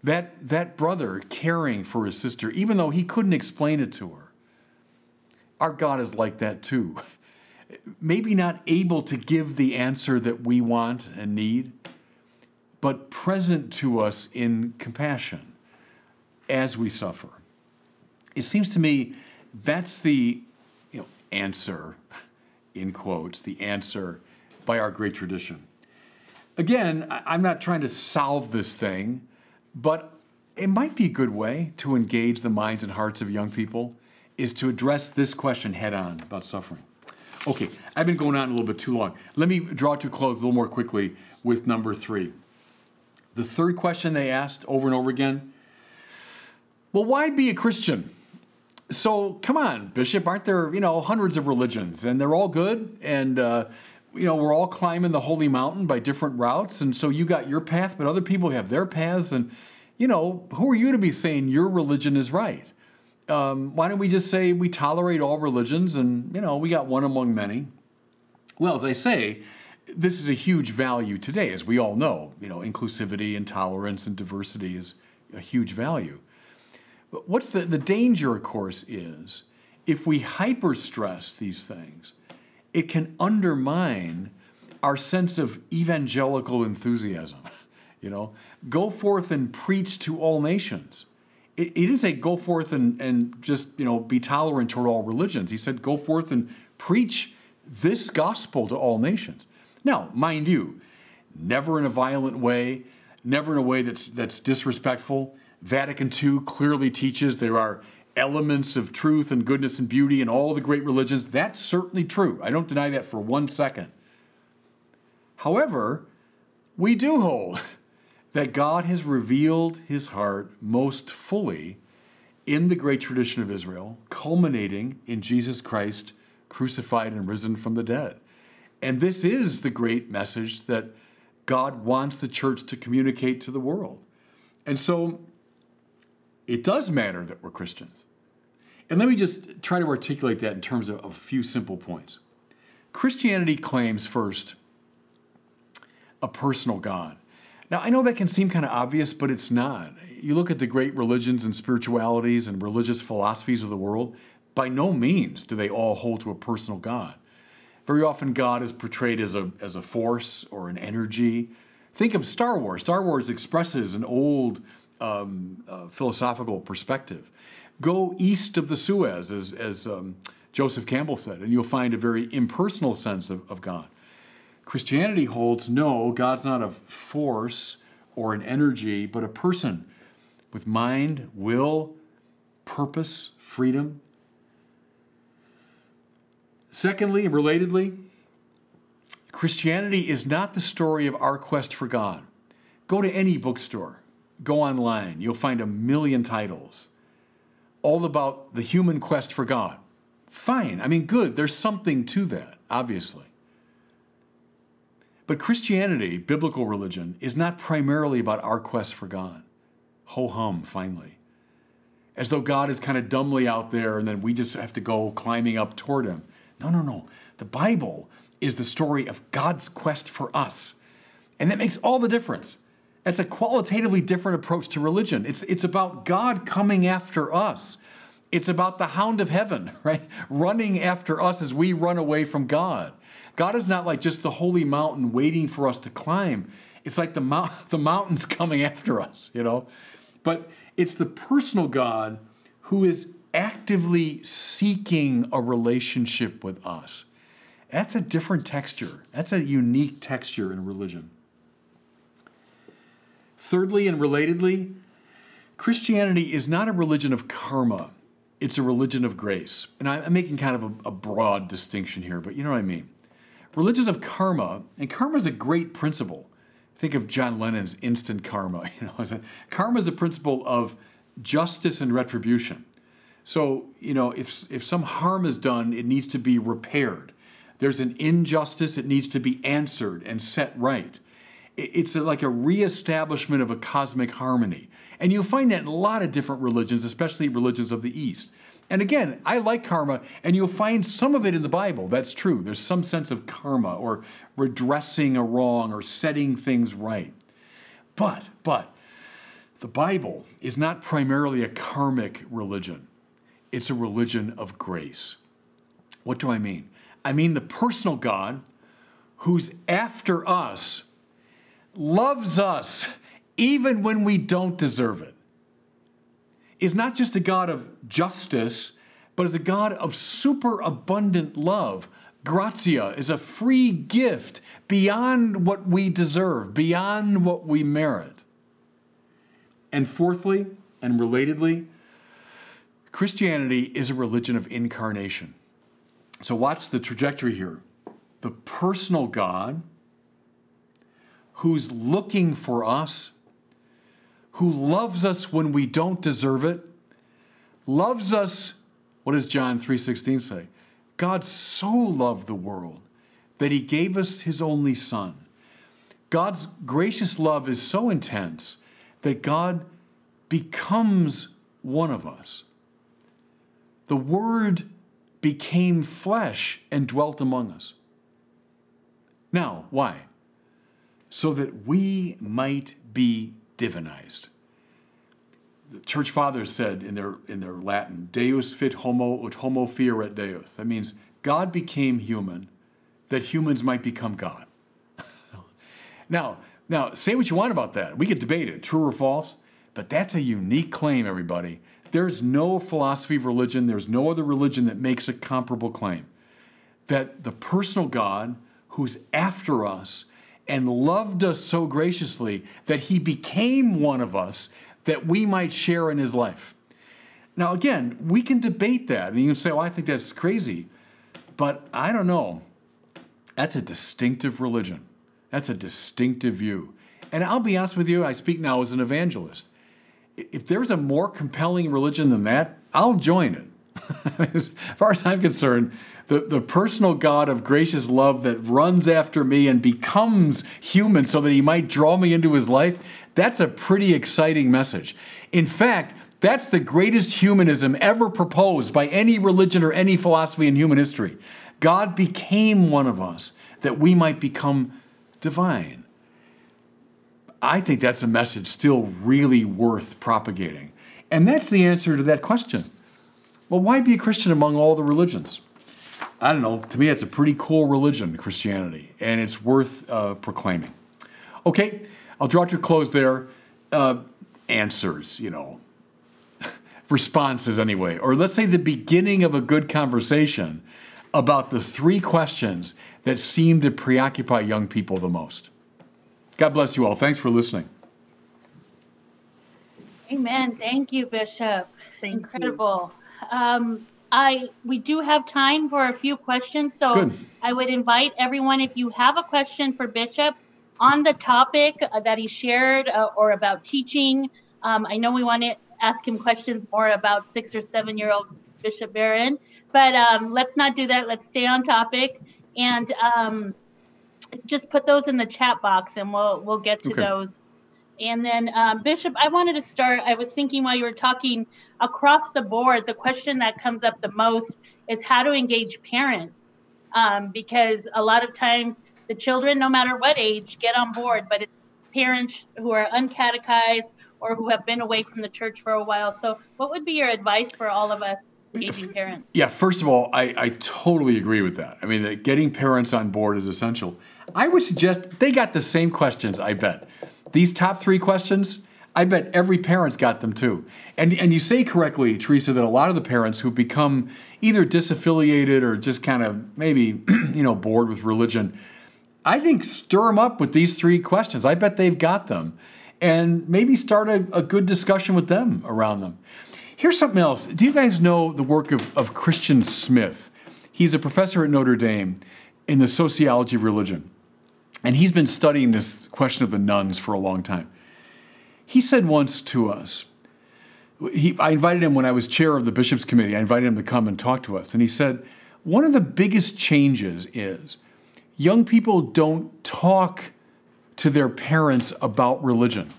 That brother caring for his sister, even though he couldn't explain it to her. Our God is like that too. Maybe not able to give the answer that we want and need, but present to us in compassion as we suffer. It seems to me that's the answer, in quotes, the answer by our great tradition. Again, I'm not trying to solve this thing, but it might be a good way to engage the minds and hearts of young people is to address this question head on about suffering. Okay, I've been going on a little bit too long. Let me draw to a close a little more quickly with number 3. The third question they asked over and over again, well, why be a Christian? So, come on, Bishop, aren't there, hundreds of religions, and they're all good, and, we're all climbing the holy mountain by different routes, and so you got your path, but other people have their paths, and, who are you to be saying your religion is right? Why don't we just say we tolerate all religions, and, we got one among many? Well, as I say, this is a huge value today, as we all know. Inclusivity and tolerance and diversity is a huge value. But what's the danger, of course, is if we hyper-stress these things, it can undermine our sense of evangelical enthusiasm. Go forth and preach to all nations. He didn't say go forth and just, be tolerant toward all religions. He said go forth and preach this gospel to all nations. Now, mind you, never in a violent way, never in a way that's disrespectful. Vatican II clearly teaches there are elements of truth and goodness and beauty in all the great religions. That's certainly true. I don't deny that for 1 second. However, we do hold that God has revealed his heart most fully in the great tradition of Israel, culminating in Jesus Christ crucified and risen from the dead. And this is the great message that God wants the church to communicate to the world. And so it does matter that we're Christians. And let me just try to articulate that in terms of a few simple points. Christianity claims, first, a personal God. Now, I know that can seem kind of obvious, but it's not. You look at the great religions and spiritualities and religious philosophies of the world, by no means do they all hold to a personal God. Very often God is portrayed as a force or an energy. Think of Star Wars. Star Wars expresses an old philosophical perspective. Go east of the Suez, as Joseph Campbell said, and you'll find a very impersonal sense of God. Christianity holds, no, God's not a force or an energy, but a person with mind, will, purpose, freedom. Secondly, and relatedly, Christianity is not the story of our quest for God. Go to any bookstore, go online, you'll find 1 million titles, all about the human quest for God. Fine, good, there's something to that, obviously. But Christianity, biblical religion, is not primarily about our quest for God. Ho-hum, finally. As though God is kind of dumbly out there and then we just have to go climbing up toward him. No. The Bible is the story of God's quest for us. And that makes all the difference. That's a qualitatively different approach to religion. It's about God coming after us. It's about the hound of heaven, right? Running after us as we run away from God. God is not like just the holy mountain waiting for us to climb. It's like the mountain's coming after us, But it's the personal God who is actively seeking a relationship with us. That's a different texture. That's a unique texture in religion. Thirdly, and relatedly, Christianity is not a religion of karma. It's a religion of grace. And I'm making kind of a broad distinction here, but you know what I mean. Religions of karma, and karma is a great principle. Think of John Lennon's instant karma. Karma is a principle of justice and retribution. So, if some harm is done, it needs to be repaired. There's an injustice, it needs to be answered and set right. It's like a reestablishment of a cosmic harmony. And you'll find that in a lot of different religions, especially religions of the East. And again, I like karma, and you'll find some of it in the Bible. That's true. There's some sense of karma or redressing a wrong or setting things right. But the Bible is not primarily a karmic religion. It's a religion of grace. What do I mean? I mean the personal God who's after us, loves us even when we don't deserve it. is not just a God of justice, but is a God of superabundant love. Gratia is a free gift beyond what we deserve, beyond what we merit. And fourthly, and relatedly, Christianity is a religion of incarnation. So watch the trajectory here. The personal God who's looking for us, who loves us when we don't deserve it, loves us, what does John 3:16 say? God so loved the world that he gave us his only son. God's gracious love is so intense that God becomes one of us. The Word became flesh and dwelt among us. Now, why? So that we might be divinized. The church fathers said in their Latin, Deus fit homo ut homo fieret Deus. That means God became human that humans might become God. Now, say what you want about that. We could debate it, true or false, but that's a unique claim, everybody. There's no philosophy of religion, there's no other religion that makes a comparable claim. That the personal God who's after us and loved us so graciously that he became one of us that we might share in his life. Now, again, we can debate that. And you can say, well, I think that's crazy. But I don't know. That's a distinctive religion. That's a distinctive view. And I'll be honest with you, I speak now as an evangelist. If there's a more compelling religion than that, I'll join it. As far as I'm concerned, the personal God of gracious love that runs after me and becomes human so that he might draw me into his life, that's a pretty exciting message. In fact, that's the greatest humanism ever proposed by any religion or any philosophy in human history. God became one of us that we might become divine. I think that's a message still really worth propagating. And that's the answer to that question. Well, why be a Christian among all the religions? I don't know. To me, it's a pretty cool religion, Christianity, and it's worth proclaiming. Okay, I'll draw to a close there. Answers, responses anyway, or let's say the beginning of a good conversation about the three questions that seem to preoccupy young people the most. God bless you all. Thanks for listening. Amen. Thank you, Bishop. Incredible. You. We do have time for a few questions, so Good. I would invite everyone, if you have a question for Bishop on the topic that he shared or about teaching. I know we want to ask him questions more about 6 or 7-year-old Bishop Barron, but let's not do that. Let's stay on topic and just put those in the chat box, and we'll get to those. And then, Bishop, I wanted to start, I was thinking while you were talking, across the board, the question that comes up the most is how to engage parents. Because a lot of times the children, no matter what age, get on board, but it's parents who are uncatechized or who have been away from the church for a while. So what would be your advice for all of us engaging parents? Yeah, first of all, I totally agree with that. I mean, that getting parents on board is essential. I would suggest they got the same questions, I bet. These top 3 questions, I bet every parent's got them too. And you say correctly, Teresa, that a lot of the parents who become either disaffiliated or just kind of maybe, bored with religion, I think stir them up with these 3 questions. I bet they've got them. And maybe start a good discussion with them around them. Here's something else. Do you guys know the work of Christian Smith? He's a professor at Notre Dame in the sociology of religion. And he's been studying this question of the nuns for a long time. He said once to us, I invited him when I was chair of the bishops' committee, I invited him to come and talk to us. And he said, one of the biggest changes is young people don't talk to their parents about religion.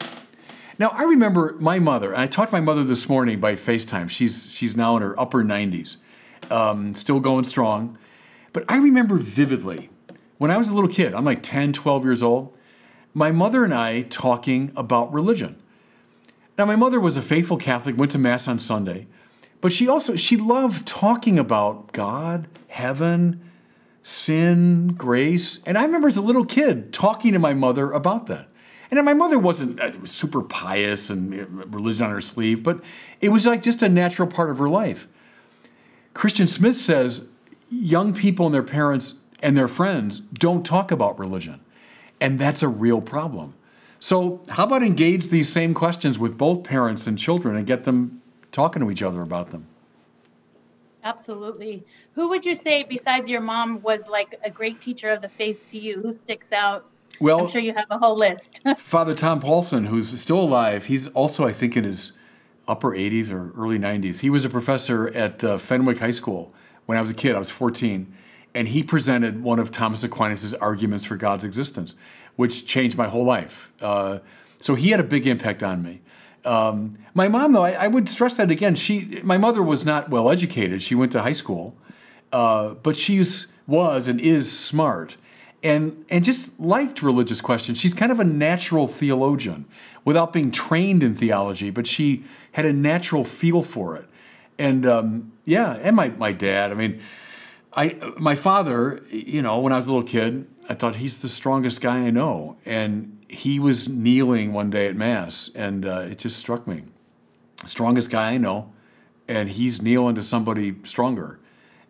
Now, I remember my mother, and I talked to my mother this morning by FaceTime. She's now in her upper 90s, still going strong. But I remember vividly, when I was a little kid, I'm like 10, 12 years old, my mother and I talking about religion. Now, my mother was a faithful Catholic, went to Mass on Sunday, but she loved talking about God, heaven, sin, grace. And I remember as a little kid talking to my mother about that. And my mother wasn't super pious and religion on her sleeve, but it was like just a natural part of her life. Christian Smith says young people and their parents and their friends don't talk about religion. And that's a real problem. So how about engage these same questions with both parents and children and get them talking to each other about them? Absolutely. Who would you say, besides your mom, was like a great teacher of the faith to you? Who sticks out? Well, I'm sure you have a whole list. Father Tom Paulson, who's still alive, he's also, I think, in his upper 80s or early 90s. He was a professor at Fenwick High School when I was a kid. I was 14. And he presented one of Thomas Aquinas' arguments for God's existence, which changed my whole life. So he had a big impact on me. My mom, though, I would stress that again. My mother was not well educated. She went to high school, but she was and is smart, and just liked religious questions. She's kind of a natural theologian, without being trained in theology, but she had a natural feel for it. And and my dad. I mean, my father. You know, when I was a little kid, I thought he's the strongest guy I know, and he was kneeling one day at Mass, and it just struck me. Strongest guy I know, and he's kneeling to somebody stronger.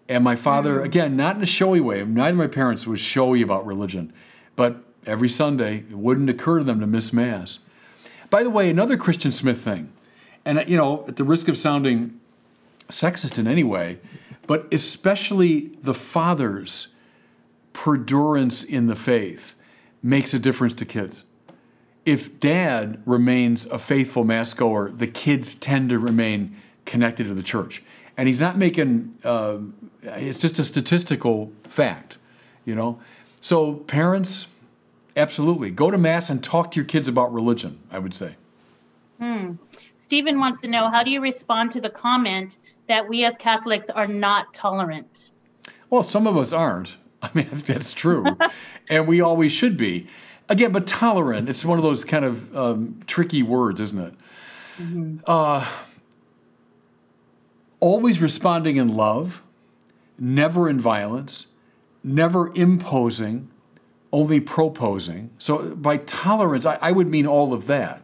And my father, again, not in a showy way, neither of my parents was showy about religion, but every Sunday, it wouldn't occur to them to miss Mass. By the way, another Christian Smith thing, and you know, at the risk of sounding sexist in any way, but especially the father's perdurance in the faith makes a difference to kids. If dad remains a faithful Mass goer, the kids tend to remain connected to the church. And he's not making, it's just a statistical fact, you know? So parents, absolutely, go to Mass and talk to your kids about religion, I would say. Stephen wants to know, how do you respond to the comment that we as Catholics are not tolerant? Well, some of us aren't. I mean, that's true. And we always should be. Again, but tolerant, it's one of those kind of tricky words, isn't it? Always responding in love, never in violence, never imposing, only proposing. So by tolerance, I would mean all of that.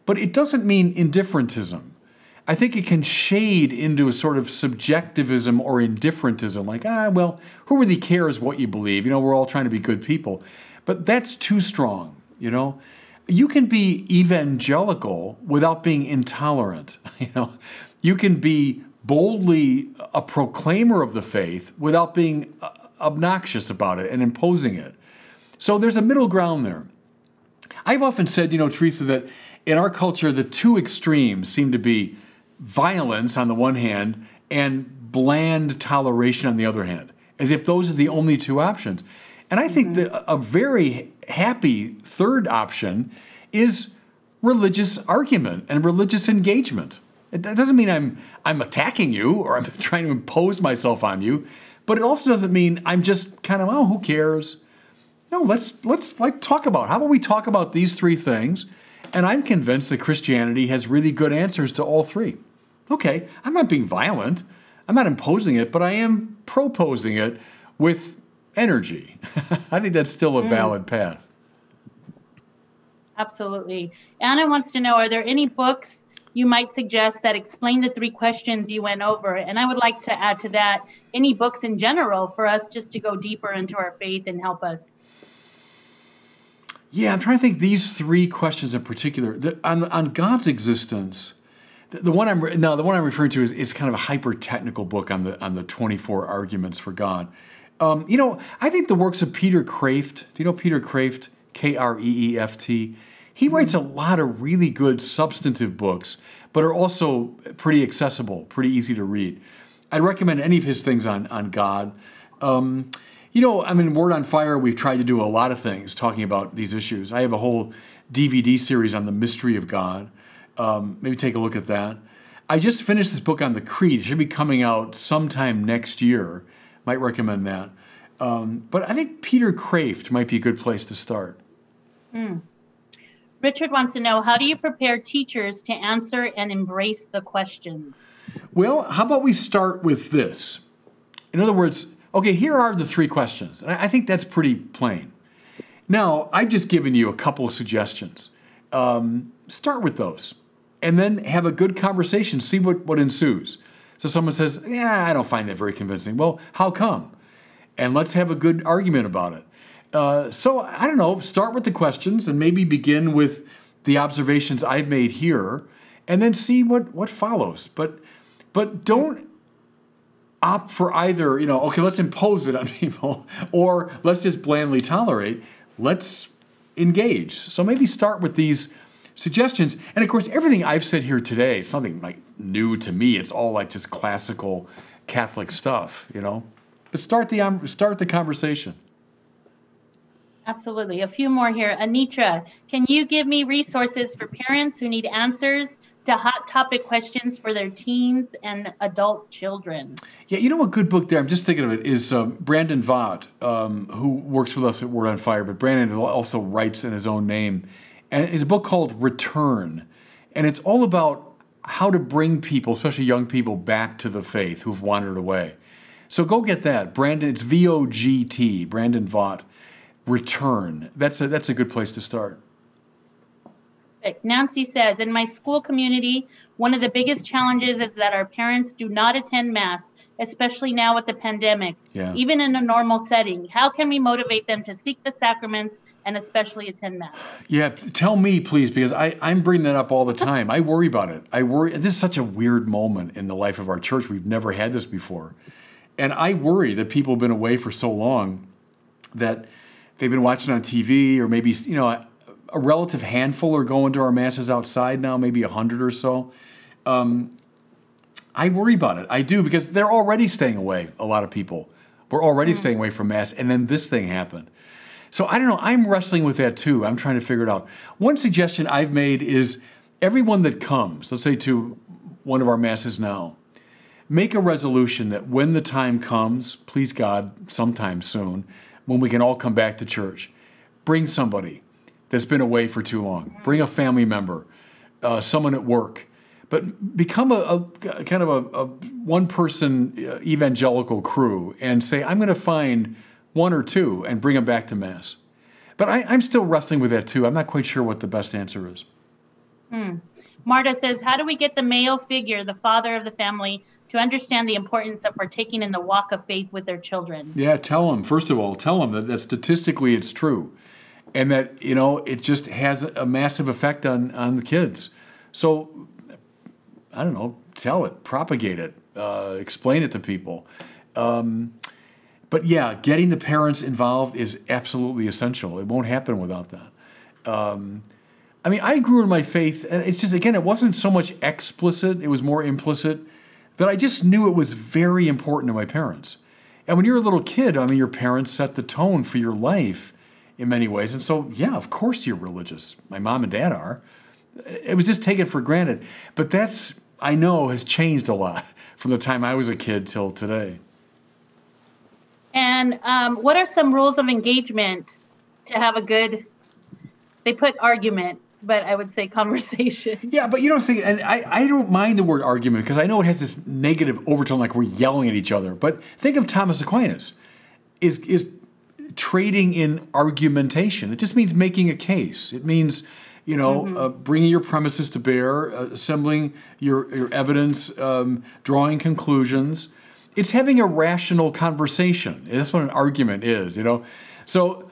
But it doesn't mean indifferentism. I think it can shade into a sort of subjectivism or indifferentism, like, well, who really cares what you believe? You know, we're all trying to be good people. But that's too strong, you know? You can be evangelical without being intolerant, you know? You can be boldly a proclaimer of the faith without being obnoxious about it and imposing it. So there's a middle ground there. I've often said, you know, Teresa, that in our culture, the two extremes seem to be violence on the one hand and bland toleration on the other hand, as if those are the only two options. And I think that a very happy third option is religious argument and religious engagement. It doesn't mean I'm attacking you or I'm trying to impose myself on you, but it also doesn't mean I'm just kind of, who cares? No, let's talk about, how about we talk about these three things? And I'm convinced that Christianity has really good answers to all three. Okay, I'm not being violent. I'm not imposing it, but I am proposing it with energy. I think that's still a valid path. Absolutely. Anna wants to know, are there any books you might suggest that explain the three questions you went over? And I would like to add to that, any books in general for us just to go deeper into our faith and help us. Yeah, I'm trying to think these three questions in particular. On God's existence, the one I'm referring to is kind of a hyper-technical book on the 24 arguments for God. You know, I think the works of Peter Kreeft, do you know Peter Kreeft? Kreeft. He writes a lot of really good substantive books, but are also pretty accessible, pretty easy to read. I'd recommend any of his things on God. You know, I mean, Word on Fire, we've tried to do a lot of things talking about these issues. I have a whole DVD series on the mystery of God. Maybe take a look at that. I just finished this book on the Creed. It should be coming out sometime next year. Might recommend that. But I think Peter Kreeft might be a good place to start. Richard wants to know, how do you prepare teachers to answer and embrace the questions? Well, how about we start with this? In other words, okay, here are the three questions. And I think that's pretty plain. Now, I've just given you a couple of suggestions. Start with those, and then have a good conversation. See what ensues. So someone says, yeah, I don't find that very convincing. Well, how come? And let's have a good argument about it. So, I don't know, start with the questions and maybe begin with the observations I've made here, and then see what follows. But don't opt for either, okay, let's impose it on people, or let's just blandly tolerate. Let's engage. So maybe start with these suggestions. And of course, everything I've said here today is something like new to me. It's all like just classical Catholic stuff, But start the conversation. Absolutely. A few more here. Anitra, can you give me resources for parents who need answers to hot topic questions for their teens and adult children? Yeah, a good book there, I'm just thinking of it, is Brandon Vaught, who works with us at Word on Fire, but Brandon also writes in his own name. And it's a book called Return. And it's all about how to bring people, especially young people, back to the faith who've wandered away. So go get that. Brandon, it's VOGT, Brandon Vaught, Return. That's a good place to start. Nancy says, in my school community, one of the biggest challenges is that our parents do not attend Mass, especially now with the pandemic, even in a normal setting. How can we motivate them to seek the sacraments and especially attend Mass? Yeah, tell me, please, because I'm bringing that up all the time. I worry about it. This is such a weird moment in the life of our church. We've never had this before. And I worry that people have been away for so long that they've been watching on TV, or maybe, a relative handful are going to our Masses outside now, maybe 100 or so. I worry about it. I do, because they're already staying away, a lot of people. We're already staying away from Mass, and then this thing happened. So I don't know. I'm wrestling with that too. I'm trying to figure it out. One suggestion I've made is everyone that comes, let's say to one of our Masses now, make a resolution that when the time comes, please God, sometime soon, when we can all come back to church, bring somebody that's been away for too long. Bring a family member, someone at work. But become a kind of a one-person evangelical crew and say, I'm going to find one or two and bring them back to Mass. But I'm still wrestling with that too. I'm not quite sure what the best answer is. Marta says, how do we get the male figure, the father of the family, to understand the importance of partaking in the walk of faith with their children? Yeah, tell them, first of all, that statistically it's true. And that, it just has a massive effect on the kids. So, I don't know, tell it, propagate it, explain it to people. But yeah, getting the parents involved is absolutely essential. It won't happen without that. I grew in my faith, and it's just, again, it wasn't so much explicit, it was more implicit, that I just knew it was very important to my parents. And when you're a little kid, your parents set the tone for your life in many ways. And so, yeah, of course you're religious. My mom and dad are. It was just taken for granted. But that's, I know, has changed a lot from the time I was a kid till today. And what are some rules of engagement to have a good, they put argument, but I would say conversation. Yeah, but you don't think, and I don't mind the word argument because I know it has this negative overtone like we're yelling at each other. But think of Thomas Aquinas is trading in argumentation. It just means making a case. It means, bringing your premises to bear, assembling your evidence, drawing conclusions. It's having a rational conversation. That's what an argument is, So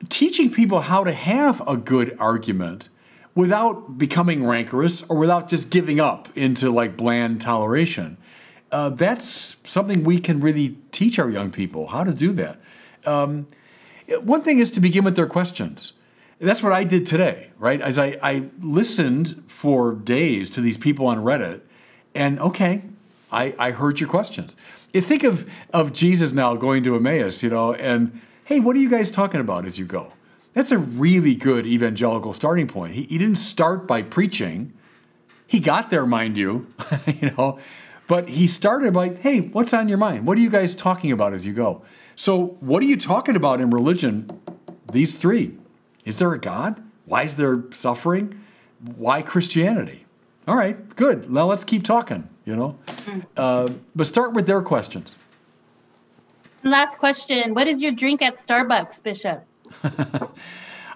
teaching people how to have a good argument without becoming rancorous or without just giving up into like bland toleration, that's something we can really teach our young people, how to do that. One thing is to begin with their questions. That's what I did today, right? As I listened for days to these people on Reddit, and okay, I heard your questions. You think of Jesus now going to Emmaus, and hey, what are you guys talking about as you go? That's a really good evangelical starting point. He didn't start by preaching. He got there, mind you, but he started by, hey, what's on your mind? What are you guys talking about as you go? So what are you talking about in religion? These three. Is there a God? Why is there suffering? Why Christianity? All right, good. Now let's keep talking, But start with their questions. Last question. What is your drink at Starbucks, Bishop?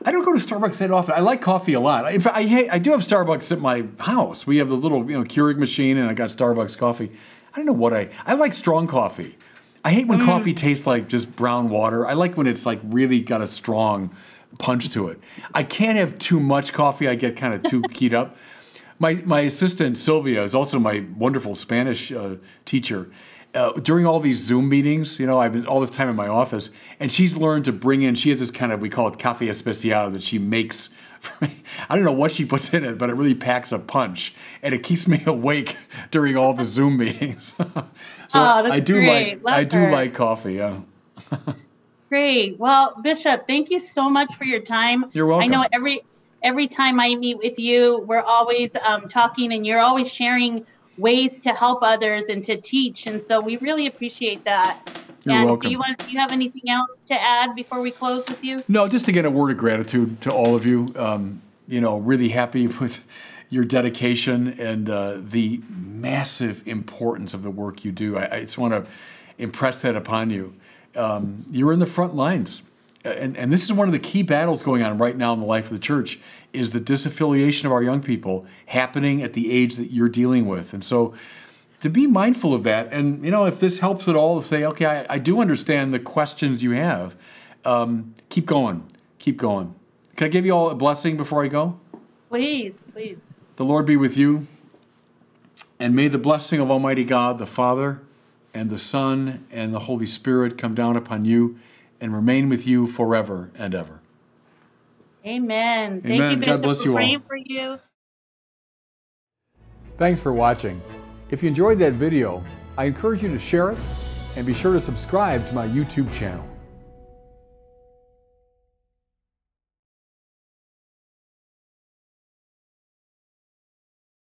I don't go to Starbucks that often. I like coffee a lot. In fact, I do have Starbucks at my house. We have the little Keurig machine, and I got Starbucks coffee. I don't know what I like strong coffee. I hate when coffee tastes like just brown water. I like when it's like really got a strong punch to it. I can't have too much coffee. I get kind of too keyed up. My assistant, Sylvia, is also my wonderful Spanish teacher. During all these Zoom meetings, I've been all this time in my office, and she's learned to bring in, she has this kind of, we call it café especial that she makes for me. I don't know what she puts in it, but it really packs a punch, and it keeps me awake during all the Zoom meetings. So I do like coffee, yeah. Great. Well, Bishop, thank you so much for your time. You're welcome. I know every time I meet with you, we're always talking, and you're always sharing ways to help others and to teach, and so we really appreciate that. You're welcome. Do you have anything else to add before we close with you? No, just to get a word of gratitude to all of you. Really happy with your dedication and the massive importance of the work you do. I just want to impress that upon you. You're in the front lines. And this is one of the key battles going on right now in the life of the church, is the disaffiliation of our young people happening at the age that you're dealing with. And so to be mindful of that, and if this helps at all, to say, okay, I do understand the questions you have. Keep going. Keep going. Can I give you all a blessing before I go? Please, please. The Lord be with you, and may the blessing of Almighty God, the Father, and the Son, and the Holy Spirit come down upon you and remain with you forever and ever. Amen. Thank you, Bishop. God bless you all. We're praying for you. Thanks for watching. If you enjoyed that video, I encourage you to share it and be sure to subscribe to my YouTube channel.